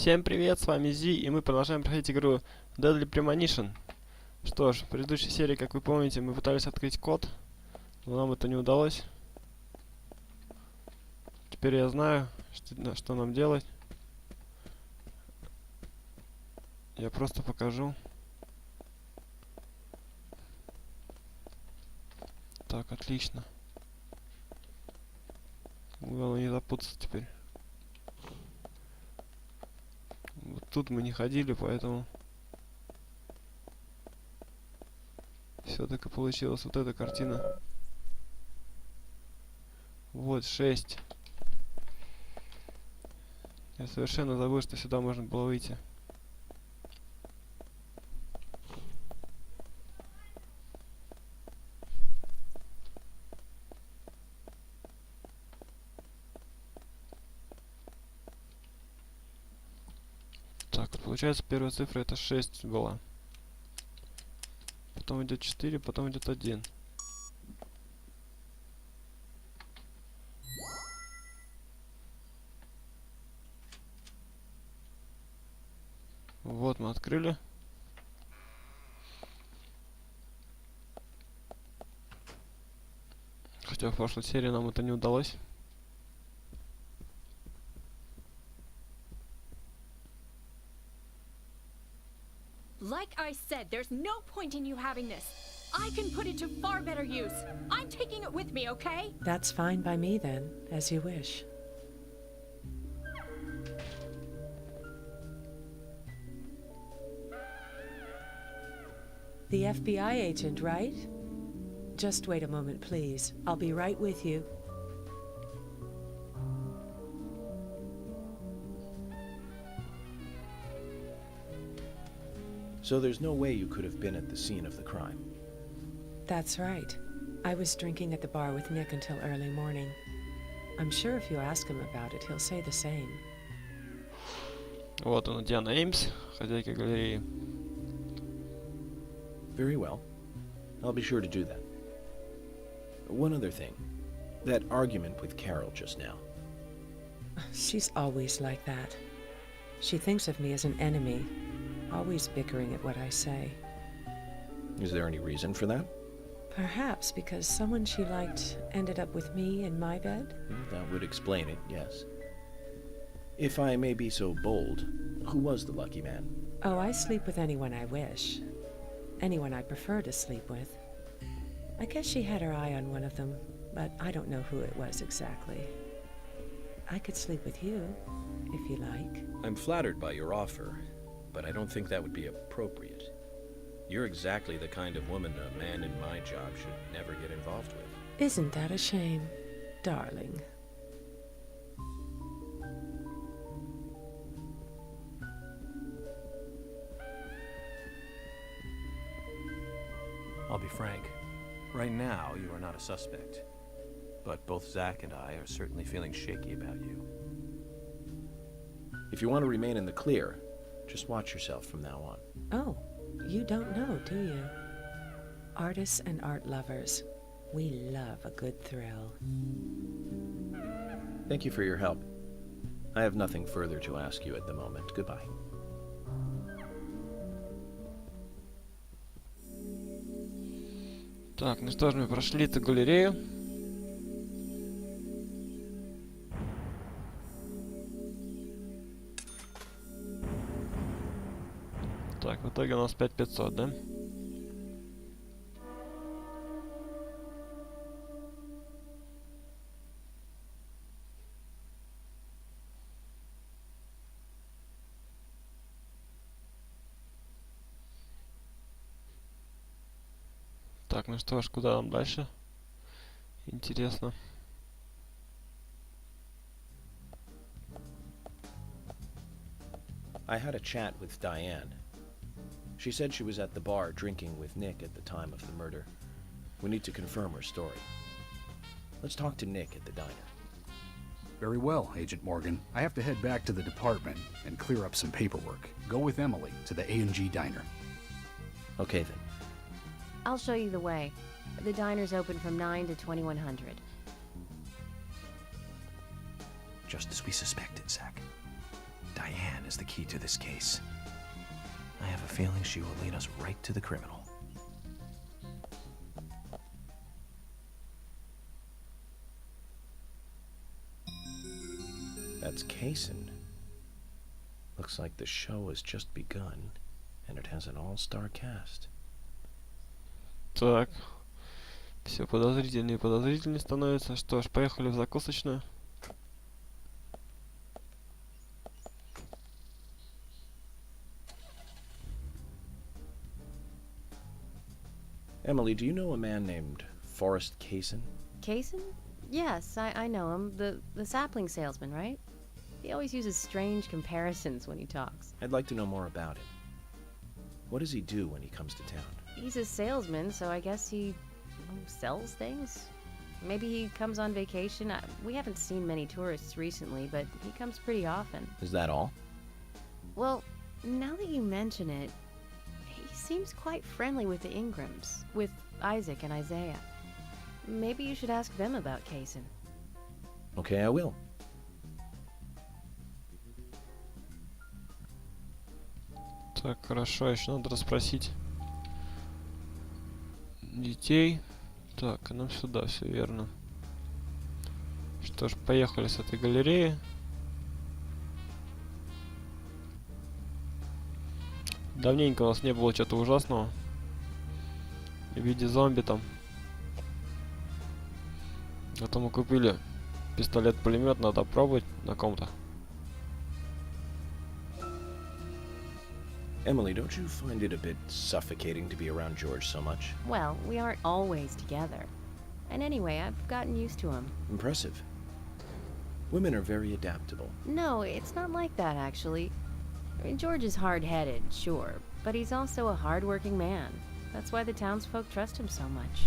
Всем привет, с вами Зи, и мы продолжаем проходить игру Deadly Premonition. Что ж, в предыдущей серии, как вы помните, мы пытались открыть код, но нам это не удалось. Теперь я знаю, что нам делать. Я просто покажу. Так, отлично. Главное не запутаться теперь. Вот тут мы не ходили, поэтому все-таки получилась вот эта картина. Вот 6. Я совершенно забыл, что сюда можно было выйти. Так, получается, первая цифра это 6 была. Потом идет 4, потом идет 1. Вот мы открыли. Хотя в прошлой серии нам это не удалось. Like I said, there's no point in you having this. I can put it to far better use. I'm taking it with me, okay? That's fine by me then, as you wish. The FBI agent, right? Just wait a moment, please. I'll be right with you. So there's no way you could have been at the scene of the crime. That's right. I was drinking at the bar with Nick until early morning. I'm sure if you ask him about it, he'll say the same. Вот она, Диана Эймс, хозяйка галереи. Very well. I'll be sure to do that. One other thing. That argument with Carol just now. She's always like that. She thinks of me as an enemy, always bickering at what I say. Is there any reason for that? Perhaps because someone she liked ended up with me in my bed? That would explain it, yes. If I may be so bold, who was the lucky man? Oh, I sleep with anyone I wish. Anyone I prefer to sleep with. I guess she had her eye on one of them, but I don't know who it was exactly. I could sleep with you, if you like. I'm flattered by your offer, but I don't think that would be appropriate. You're exactly the kind of woman a man in my job should never get involved with. Isn't that a shame, darling? I'll be frank. Right now, you are not a suspect. But both Zach and I are certainly feeling shaky about you. If you want to remain in the clear, just watch yourself from now on. Oh, you don't know, do you? Artists and art lovers, we love a good thrill. Thank you for your help. I have nothing further to ask you at the moment. Goodbye. Так, ну что ж, мы прошли эту галерею. Так, в итоге у нас 5500, да? Так, ну что ж, куда нам дальше? Интересно. I had a chat with Diane. She said she was at the bar drinking with Nick at the time of the murder. We need to confirm her story. Let's talk to Nick at the diner. Very well, Agent Morgan. I have to head back to the department and clear up some paperwork. Go with Emily to the A&G diner. Okay then. I'll show you the way. The diner's open from 9 to 2100. Just as we suspected, Zach. Diane is the key to this case. I have a feeling she will lead us right to the criminal. That's Kaysen. Looks like the show has just begun, and it has an all-star cast. Так. Все подозрительнее и подозрительнее становится. Что ж, поехали в закусочную. Emily, do you know a man named Forrest Kaysen? Kaysen? Yes, I know him. The sapling salesman, right? He always uses strange comparisons when he talks. I'd like to know more about him. What does he do when he comes to town? He's a salesman, so I guess he sells things? Maybe he comes on vacation. We haven't seen many tourists recently, but he comes pretty often. Is that all? Well, now that you mention it, he seems quite friendly with the Ingrams, with Isaac and Isaiah. Maybe you should ask them about Kaysen. Okay, I will. Так, хорошо, еще надо расспросить детей. Так, нам сюда, все верно. Что ж, поехали с этой галереи. Давненько у нас не было чего-то ужасного в виде зомби там. А то мы купили пистолет-пулемет, надо пробовать на ком-то. Emily, don't you find it a bit suffocating to be around George so much? Well, we aren't always together. And anyway, I've gotten used to him. Impressive. Women are very adaptable. No, it's not like that, actually. I mean, George is hard-headed, sure, but he's also a hard-working man. That's why the townsfolk trust him so much.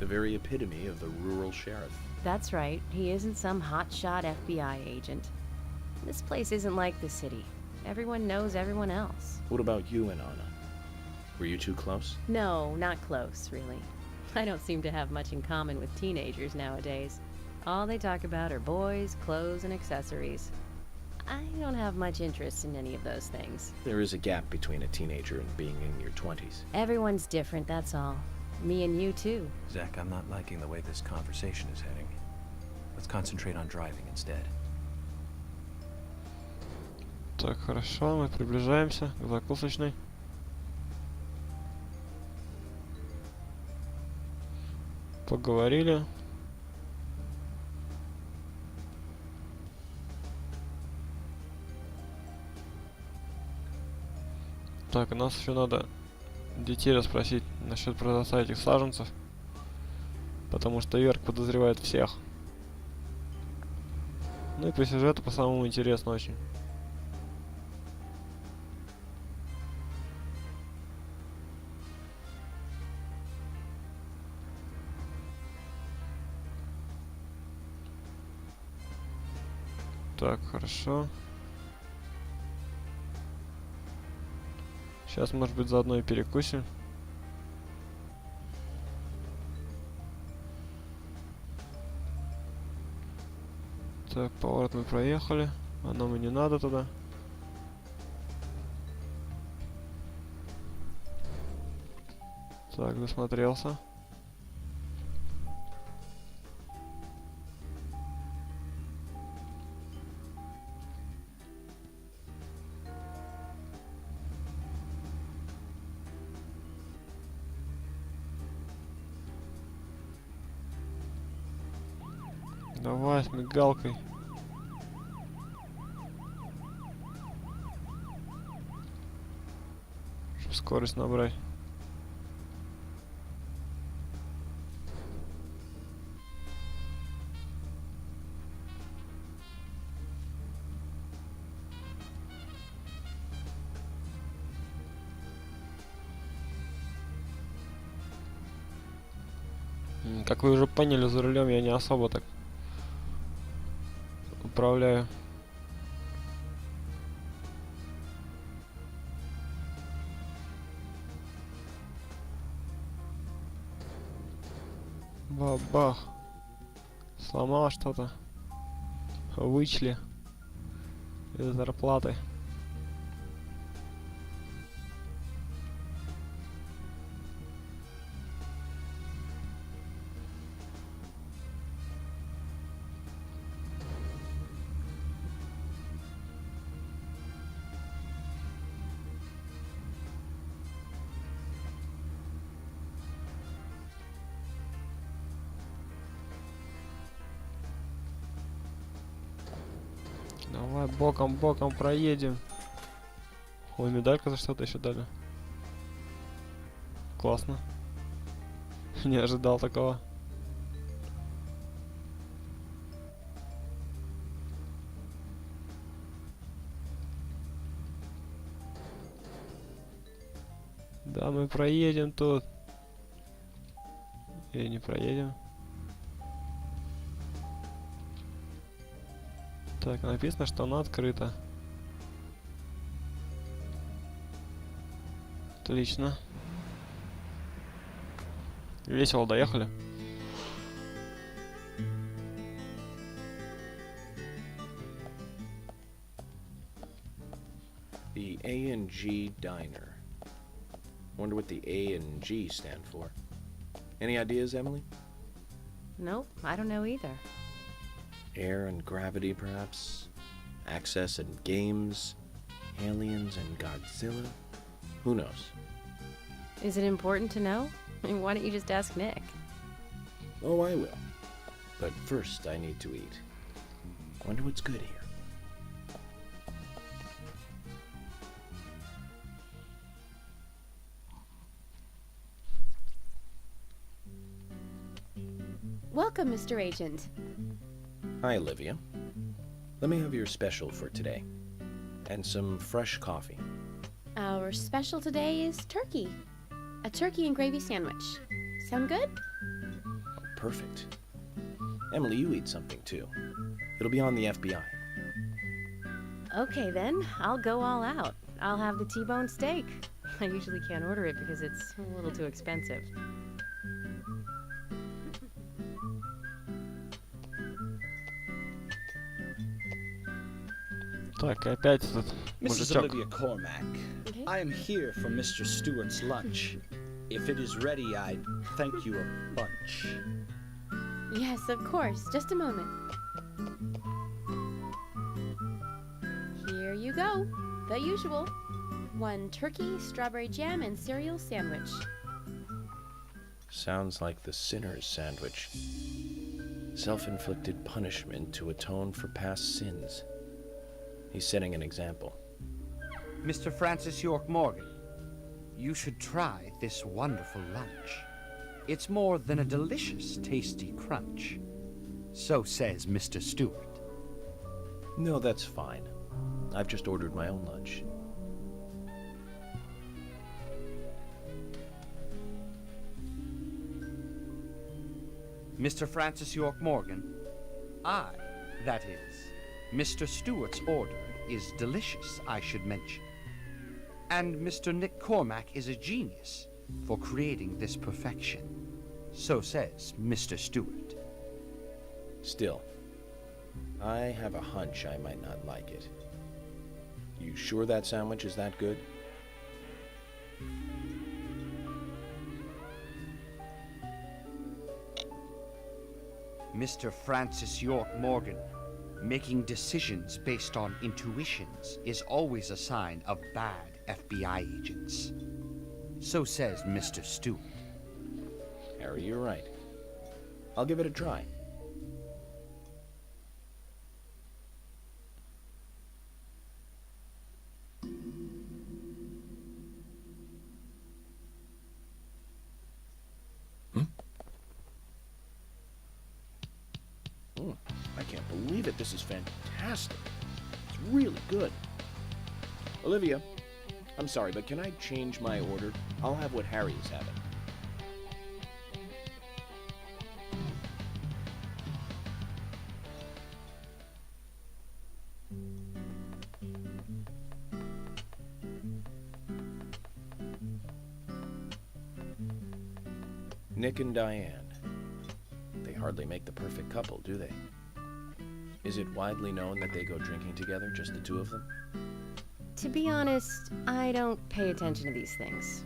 The very epitome of the rural sheriff. That's right. He isn't some hotshot FBI agent. This place isn't like the city. Everyone knows everyone else. What about you and Anna? Were you too close? No, not close, really. I don't seem to have much in common with teenagers nowadays. All they talk about are boys, clothes, and accessories. I don't have much interest in any of those things. There is a gap between a teenager and being in your 20s. Everyone's different, that's all. Me and you, too. Zach, I'm not liking the way this conversation is heading. Let's concentrate on driving instead. Так, хорошо, мы приближаемся к закусочной. Поговорили. Так, нас еще надо детей расспросить насчет продавца этих саженцев. Потому что Йорк подозревает всех. Ну и по сюжету по самому интересно очень. Так, хорошо. Сейчас, может быть, заодно и перекусим. Так, поворот мы проехали. А нам и не надо туда. Так, досмотрелся. Давай с мигалкой. Чтобы скорость набрать. Как вы уже поняли, за рулем я не особо так управляю. Бабах. Сломал что-то. Вычли. Из зарплаты. Давай боком проедем. Ой, медалька за что-то еще дали. Классно. Не ожидал такого. Да, мы проедем тут. Или не проедем. Так, написано, что она открыта. Отлично. Весело доехали. The A&G Diner. Wonder what the A and G stand for. Any ideas, Emily? Nope, I don't know either. Air and gravity, perhaps? Access and games? Aliens and Godzilla? Who knows? Is it important to know? I mean, why don't you just ask Nick? Oh, I will. But first, I need to eat. Wonder what's good here. Welcome, Mr. Agent. Hi, Olivia. Let me have your special for today. And some fresh coffee. Our special today is turkey. A turkey and gravy sandwich. Sound good? Oh, perfect. Emily, you eat something too. It'll be on the FBI. Okay then, I'll go all out. I'll have the T-bone steak. I usually can't order it because it's a little too expensive. Так, опять этот Mrs. мужичок. Olivia Cormack, Okay. I am here for Mr. Stewart's lunch. If it is ready, I'd thank you a bunch. Yes, of course. Just a moment. Here you go. The usual. 1 turkey, strawberry jam, and cereal sandwich. Sounds like the sinner's sandwich. Self-inflicted punishment to atone for past sins. He's setting an example. Mr. Francis York Morgan, you should try this wonderful lunch. It's more than a delicious, tasty crunch. So says Mr. Stewart. No, that's fine. I've just ordered my own lunch. Mr. Francis York Morgan, I, that is, Mr. Stewart's order is delicious, I should mention. And Mr. Nick Cormack is a genius for creating this perfection. So says Mr. Stewart. Still, I have a hunch I might not like it. You sure that sandwich is that good? Mr. Francis York Morgan, making decisions based on intuitions is always a sign of bad FBI agents. So says Mr. Stewart. Harry, you're right. I'll give it a try. I can't believe it. This is fantastic. It's really good. Olivia, I'm sorry, but can I change my order? I'll have what Harry is having. Nick and Diane. They hardly make the perfect couple, do they? Is it widely known that they go drinking together, just the two of them? To be honest, I don't pay attention to these things.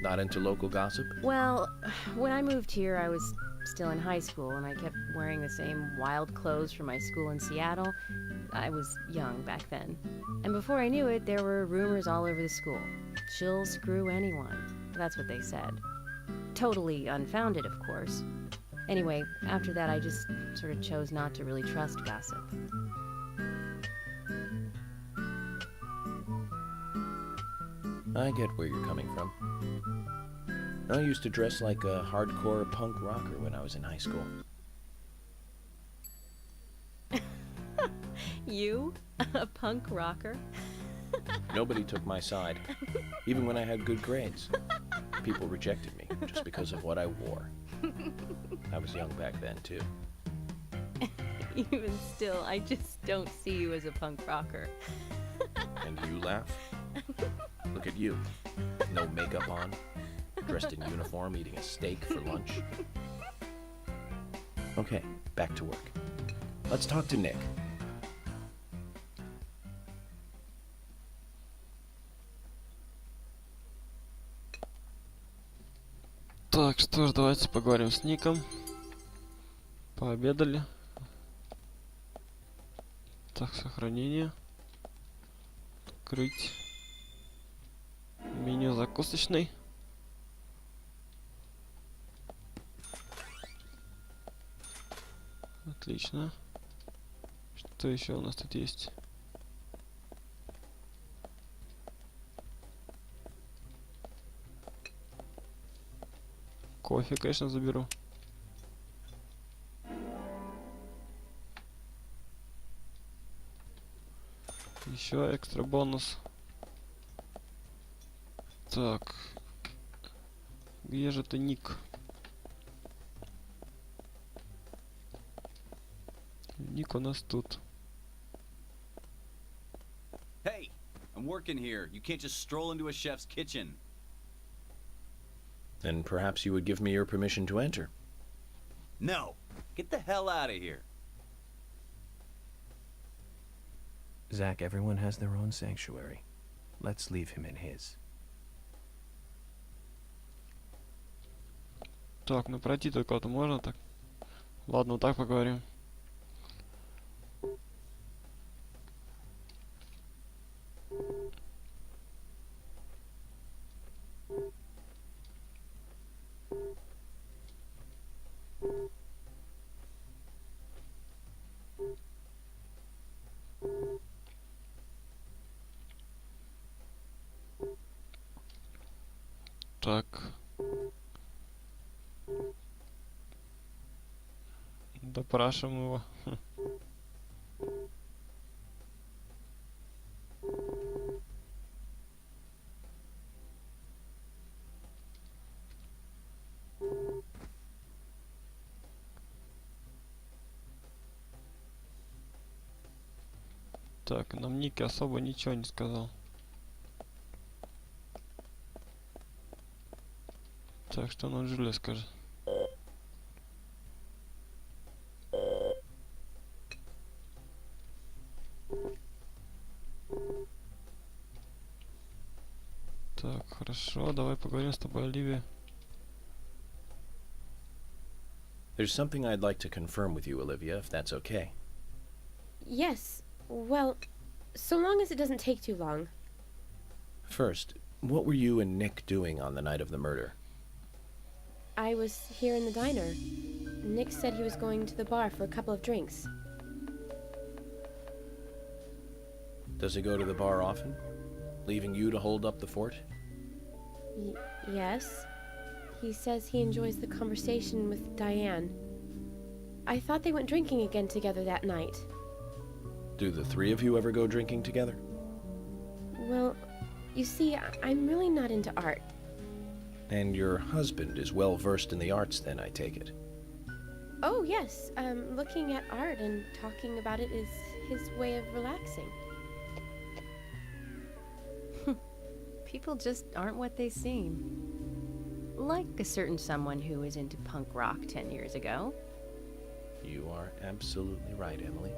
Not into local gossip? Well, when I moved here, I was still in high school, and I kept wearing the same wild clothes from my school in Seattle. I was young back then. And before I knew it, there were rumors all over the school. She'll screw anyone. That's what they said. Totally unfounded, of course. Anyway, after that, I just sort of chose not to really trust gossip. I get where you're coming from. I used to dress like a hardcore punk rocker when I was in high school. You? A punk rocker? Nobody took my side, even when I had good grades. People rejected me just because of what I wore. I was young back then, too. Even still, I just don't see you as a punk rocker. And you laugh? Look at you. No makeup on, dressed in uniform, eating a steak for lunch. Okay, back to work. Let's talk to Nick. Так, что ж, давайте поговорим с Ником. Пообедали. Так, сохранение. Открыть. Меню закусочной. Отлично. Что еще у нас тут есть? Кофе, конечно, заберу. Еще экстра бонус. Так. Где же ты, Ник? Ник у нас тут. Hey, I'm working here. You can't just stroll into a chef's kitchen. Then perhaps you would give me your permission to enter. No. Get the hell out of here. Zach, everyone has their own sanctuary. Let's leave him in his. Так, ну пройти только-то можно так? Ладно, вот так поговорим. Так. Допрашиваем его. Так, нам Ники особо ничего не сказал. Так, что нам Джулия скажет? Так, хорошо, давай поговорим с тобой, Оливия. There's something I'd like to confirm with you, Olivia, if that's okay. Yes. Well, so long as it doesn't take too long. First, what were you and Nick doing on the night of the murder? I was here in the diner. Nick said he was going to the bar for a couple of drinks. Does he go to the bar often? Leaving you to hold up the fort? Yes. He says he enjoys the conversation with Diane. I thought they went drinking again together that night. Do the three of you ever go drinking together? Well, you see, I'm really not into art. And your husband is well versed in the arts then, I take it. Oh, yes. Looking at art and talking about it is his way of relaxing. People just aren't what they seem. Like a certain someone who was into punk rock 10 years ago. You are absolutely right, Emily.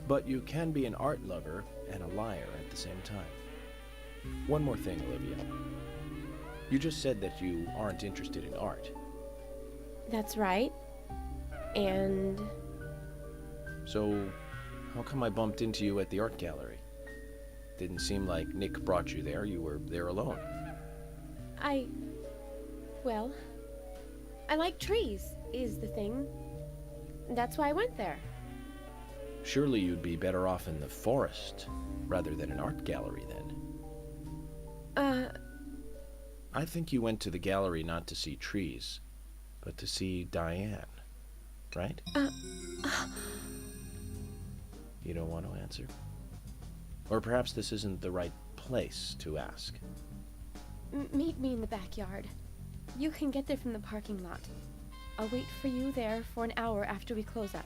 But you can be an art lover and a liar at the same time. One more thing, Olivia. You just said that you aren't interested in art. That's right. And So, how come I bumped into you at the art gallery? Didn't seem like Nick brought you there. You were there alone. well, I like trees, is the thing. That's why I went there. Surely you'd be better off in the forest rather than an art gallery then. I think you went to the gallery not to see trees, but to see Diane, right? You don't want to answer? Or perhaps this isn't the right place to ask. Meet me in the backyard. You can get there from the parking lot. I'll wait for you there for an hour after we close up.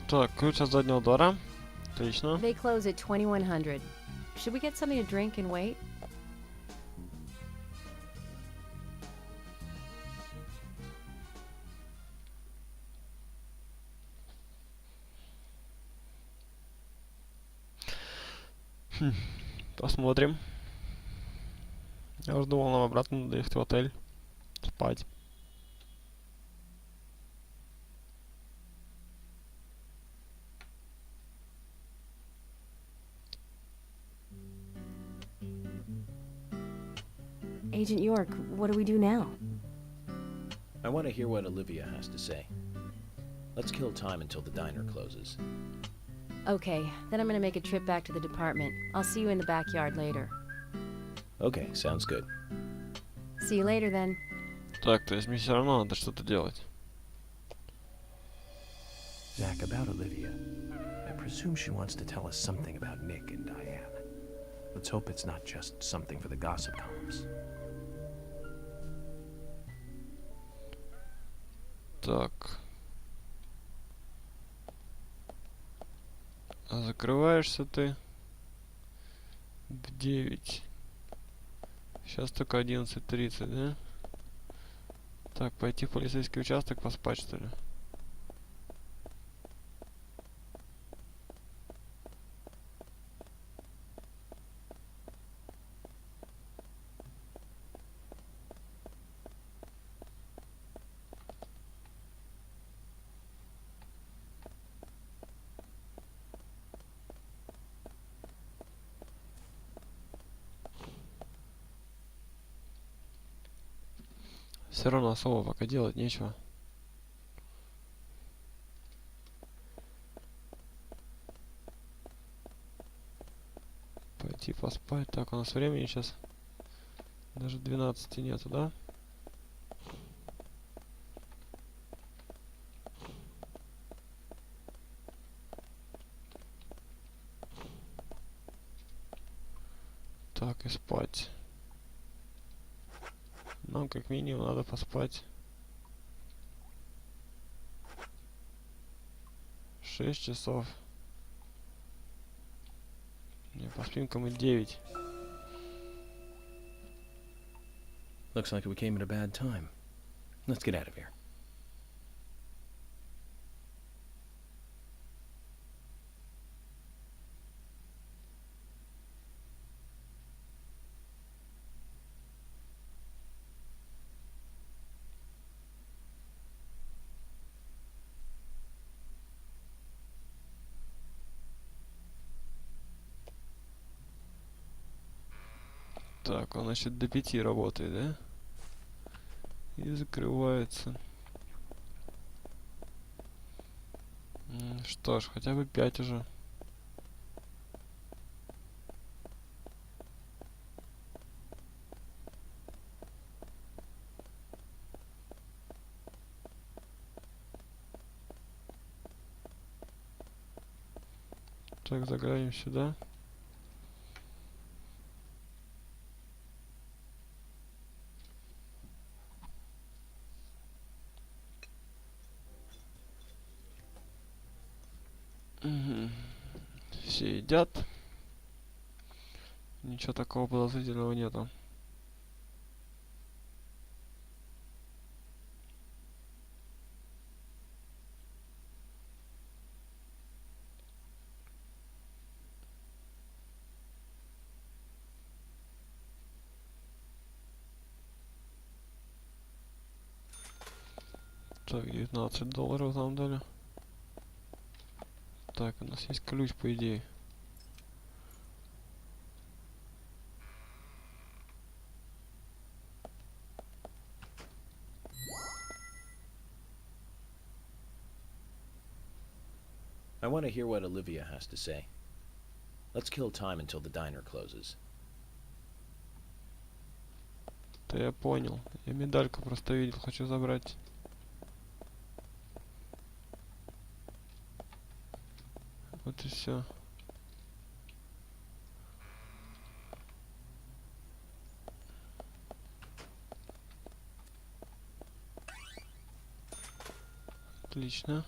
Так, ключ от заднего двора. Отлично. They close at 2100. Should we get something to drink and wait? Посмотрим. Я уже думал, нам обратно надо ехать в отель. Спать. Agent York, what do we do now? I want to hear what Olivia has to say. Let's kill time until the diner closes. Okay, then I'm gonna make a trip back to the department. I'll see you in the backyard later. Okay, sounds good. See you later then. Так, то есть мне все равно надо что-то делать. Zach, about Olivia. I presume she wants to tell us something about Nick and Diane. Let's hope it's not just something for the gossip columns. Так. А закрываешься ты в 9. Сейчас только 11:30, да? Так, пойти в полицейский участок поспать, что ли? Все равно особо пока делать нечего. Пойти поспать. Так, у нас времени сейчас даже 12 нету, да? Так, и спать. Нам как минимум надо поспать 6 часов. Не, поспим-ка мы 9. Looks like we came at a bad time. Let's get out of here. Так, он значит до 5 работает, да? И закрывается. Что ж, хотя бы 5 уже. Так, заглянем сюда. Все едят. Ничего такого подозрительного нету. Так, $19 нам дали. Так, у нас есть ключ, по идее. I want to hear what Olivia has to say. Let's kill time until the diner closes. Да я понял. Я медальку просто видел, хочу забрать. Вот и все. Отлично.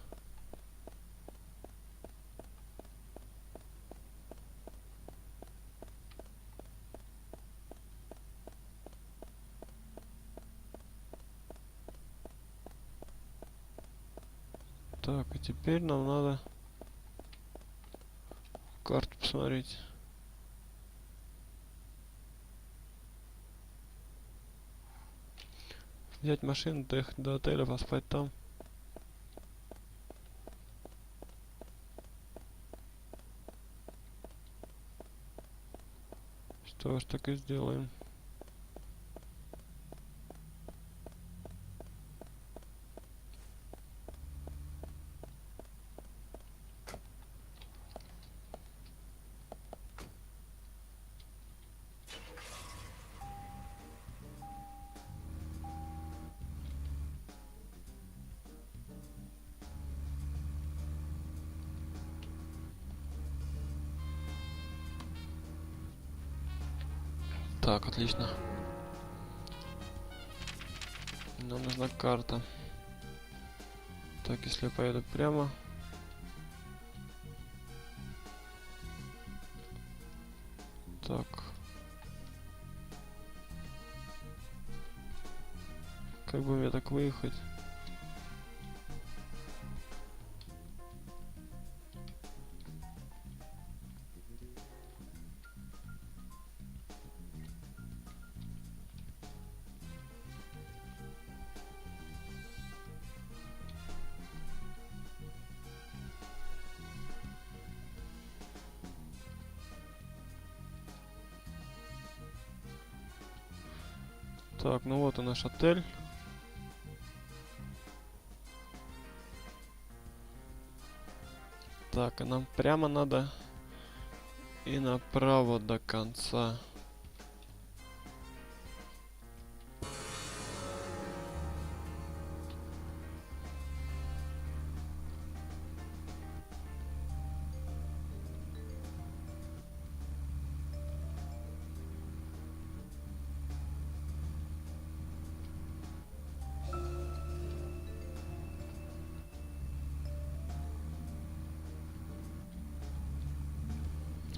Так, и теперь нам надо карту посмотреть. Взять машину, доехать до отеля, поспать там. Что ж, так и сделаем. Так, отлично. Нам нужна карта. Так, если я поеду прямо. Так. Как бы мне так выехать? Так, ну вот и наш отель. Так, и нам прямо надо и направо до конца.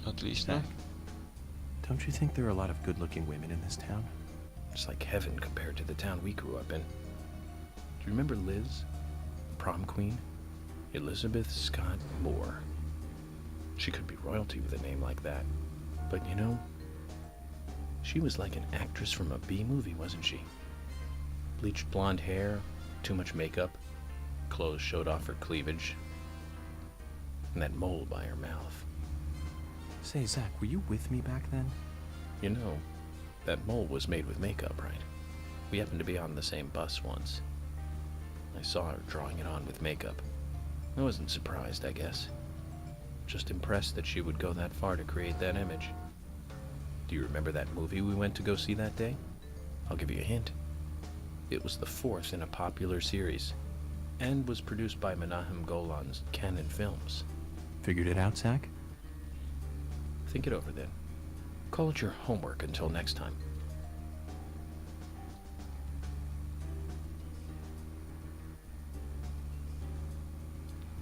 Отлично. Don't you think there are a lot of good-looking women in this town? It's like heaven compared to the town we grew up in. Do you remember Liz? Prom queen? Elizabeth Scott Moore. She could be royalty with a name like that. But you know, she was like an actress from a B-movie, wasn't she? Bleached blonde hair, too much makeup, clothes showed off her cleavage, and that mole by her mouth. Say, Zach, were you with me back then? You know, that mole was made with makeup, right? We happened to be on the same bus once. I saw her drawing it on with makeup. I wasn't surprised, I guess. Just impressed that she would go that far to create that image. Do you remember that movie we went to go see that day? I'll give you a hint. It was the fourth in a popular series, and was produced by Menahem Golan's Canon Films. Figured it out, Zach? Think it over then. Call it your homework until next time.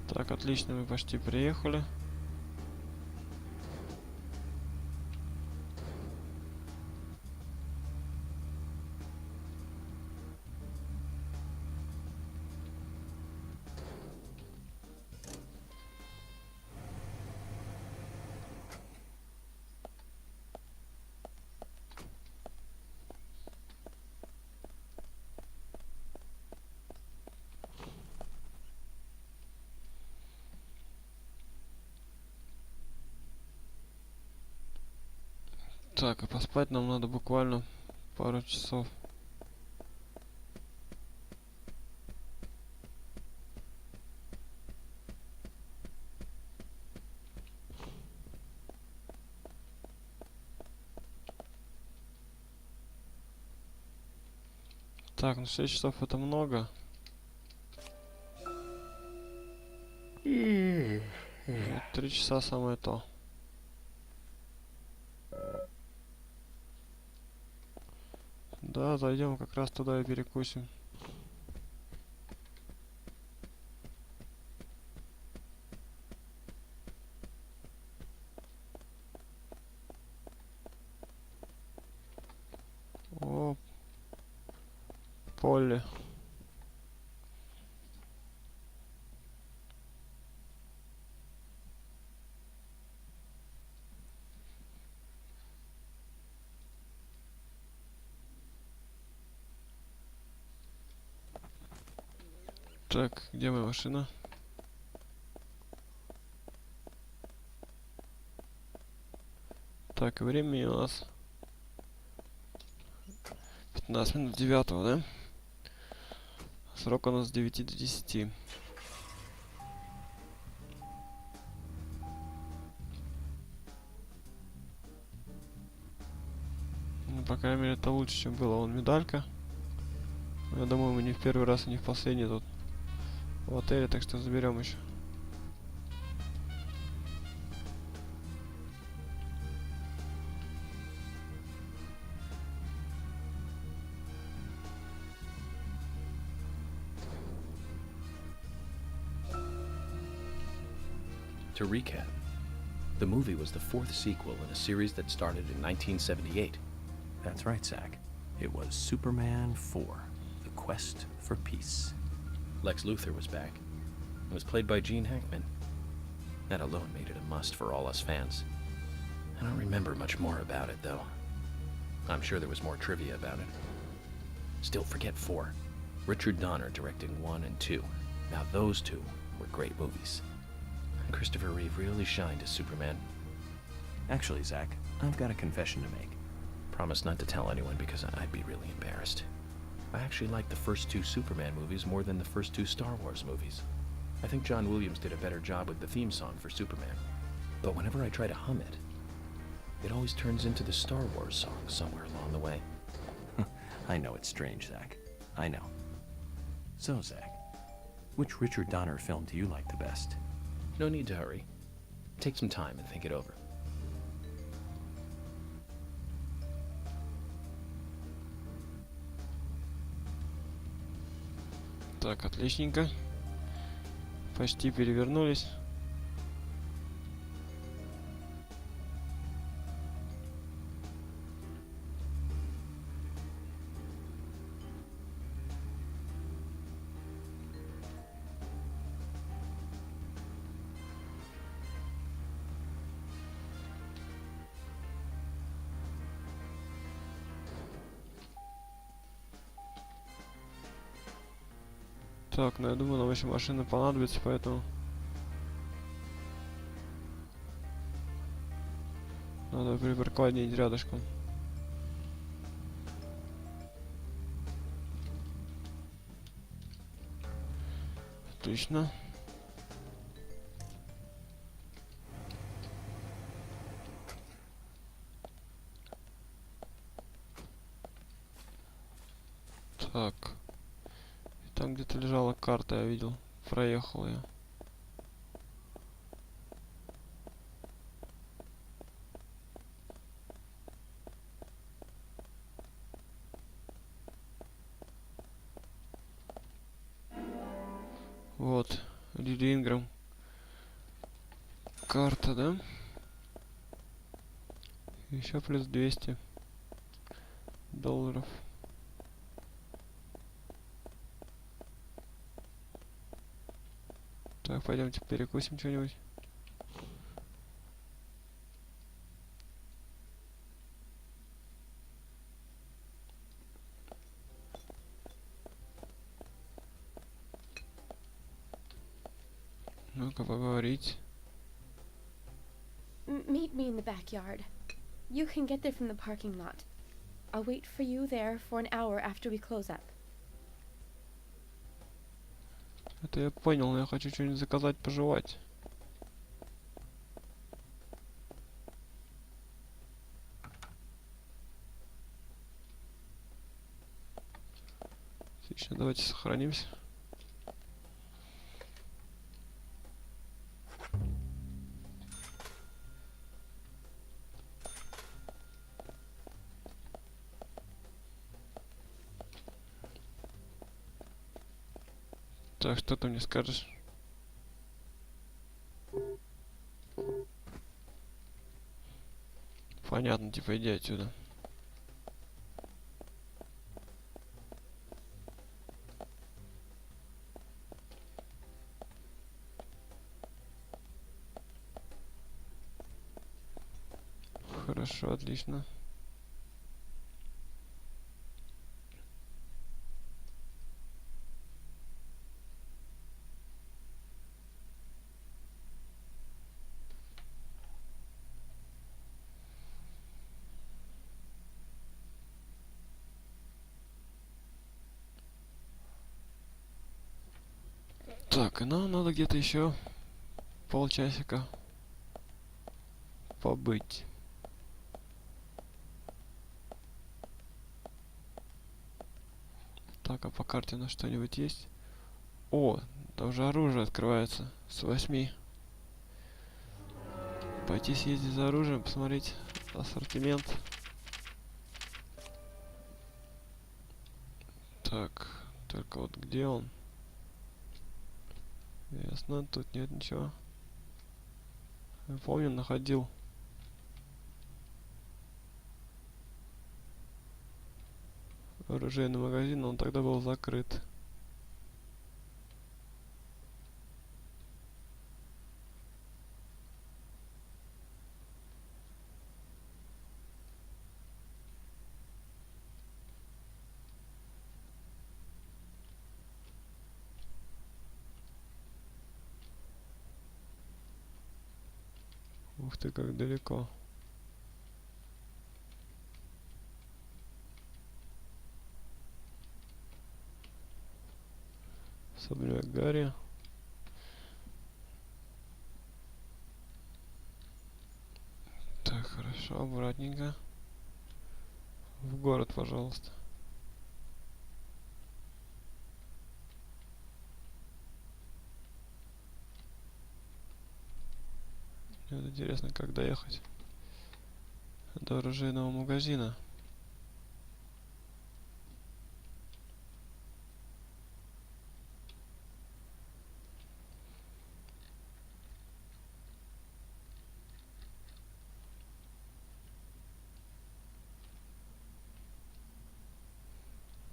Так, отлично, мы почти приехали. Так, а поспать нам надо буквально пару часов. Так, ну 6 часов это много. 3 часа самое то. Да, зайдем как раз туда и перекусим. О, поле. Так, где моя машина? Так, и времени у нас 15 минут 9, да? Срок у нас с 9 до 10. Ну, по крайней мере, это лучше, чем было. Вон медалька. Я думаю, мы не в первый раз и не в последний тут в отеле, так что заберем еще. To recap, the movie was the fourth sequel in a series that started in 1978. That's right, Zach. It was Superman 4, The Quest for Peace. Lex Luthor was back. It was played by Gene Hackman. That alone made it a must for all us fans. I don't remember much more about it, though. I'm sure there was more trivia about it. Still, forget 4. Richard Donner directing 1 and 2. Now those two were great movies. Christopher Reeve really shined as Superman. Actually, Zach, I've got a confession to make. Promise not to tell anyone because I'd be really embarrassed. I actually like the first 2 Superman movies more than the first 2 Star Wars movies. I think John Williams did a better job with the theme song for Superman. But whenever I try to hum it, it always turns into the Star Wars song somewhere along the way. I know it's strange, Zach. I know. So, Zach, which Richard Donner film do you like the best? No need to hurry. Take some time and think it over. Так, отличненько. Почти перевернулись. Так, ну я думаю, нам еще машина понадобится, поэтому надо припарковать где-нибудь рядышком. Отлично. Так. Там где-то лежала карта, я видел. Проехал я. Вот. Лили Инграм. Карта, да? Еще плюс 200 долларов. Так, пойдемте перекусим что-нибудь. Ну-ка, поговорить. Meet me in the backyard. You can get there from the parking lot. I'll wait for you there for an hour after we close up. Это я понял, но я хочу что-нибудь заказать пожевать. Отлично, давайте сохранимся. Так, что ты мне скажешь? Понятно, типа иди отсюда. Хорошо, отлично. Так, и нам надо где-то еще полчасика побыть. Так, а по карте у нас что-нибудь есть? О, там же оружие открывается с 8. Пойти съездить за оружием, посмотреть ассортимент. Так, только вот где он? Ясно, тут нет ничего. Я помню, находил. Оружейный магазин, но он тогда был закрыт. Ух ты, как далеко. Особняк Гарри. Так, хорошо, аккуратненько. В город, пожалуйста. Мне вот интересно, как доехать до оружейного магазина.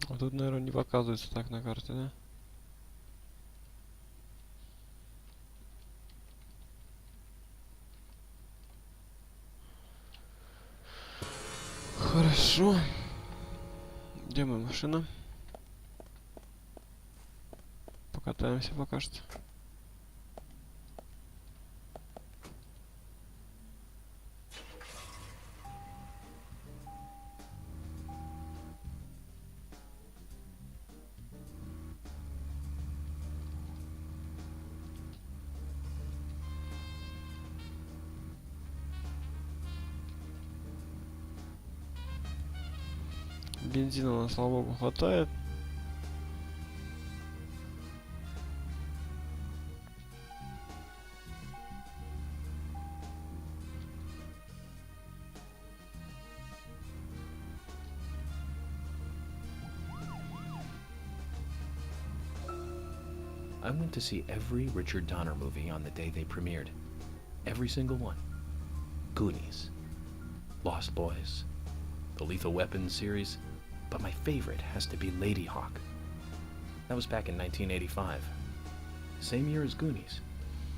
А тут, наверное, не показывается так на карте, да? Хорошо. Где моя машина? Покатаемся пока что. Бензина, слава богу, хватает. I went to see every Richard Donner movie on the day they premiered. Every single one. Goonies, Lost Boys, the Lethal Weapon series, but my favorite has to be Lady Hawk. That was back in 1985. Same year as Goonies.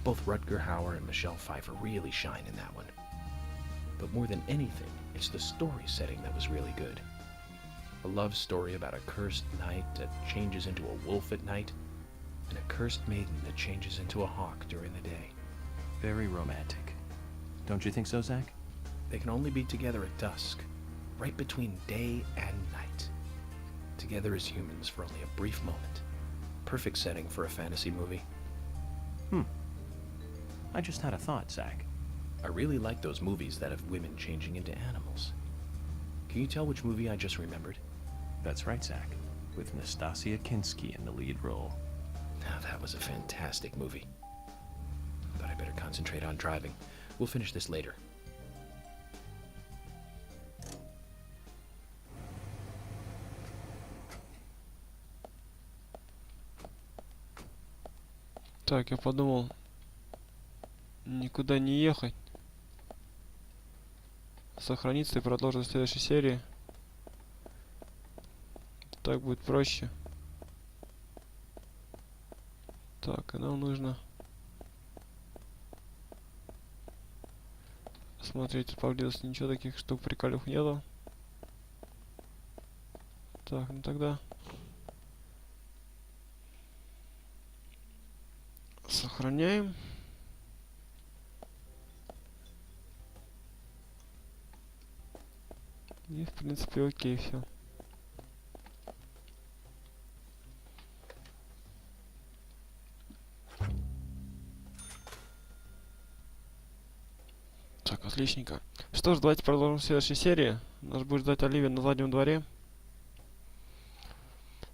Both Rutger Hauer and Michelle Pfeiffer really shine in that one. But more than anything, it's the story setting that was really good. A love story about a cursed knight that changes into a wolf at night, and a cursed maiden that changes into a hawk during the day. Very romantic. Don't you think so, Zach? They can only be together at dusk, right between day and night. Together as humans for only a brief moment. Perfect setting for a fantasy movie. I just had a thought, Zach. I really like those movies that have women changing into animals. Can you tell which movie I just remembered? That's right, Zach. With Nastasia Kinski in the lead role. Now, that was a fantastic movie. But I better concentrate on driving. We'll finish this later. Так, я подумал, никуда не ехать. Сохраниться и продолжить в следующей серии. Так будет проще. Так, и нам нужно смотреть, поблизости ничего таких штук приколюх нету. Так, ну тогда сохраняем. И в принципе окей, все. Так, отличненько. Что ж, давайте продолжим в следующей серии. Нас будет ждать Оливия на заднем дворе.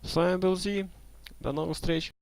С вами был Зи. До новых встреч.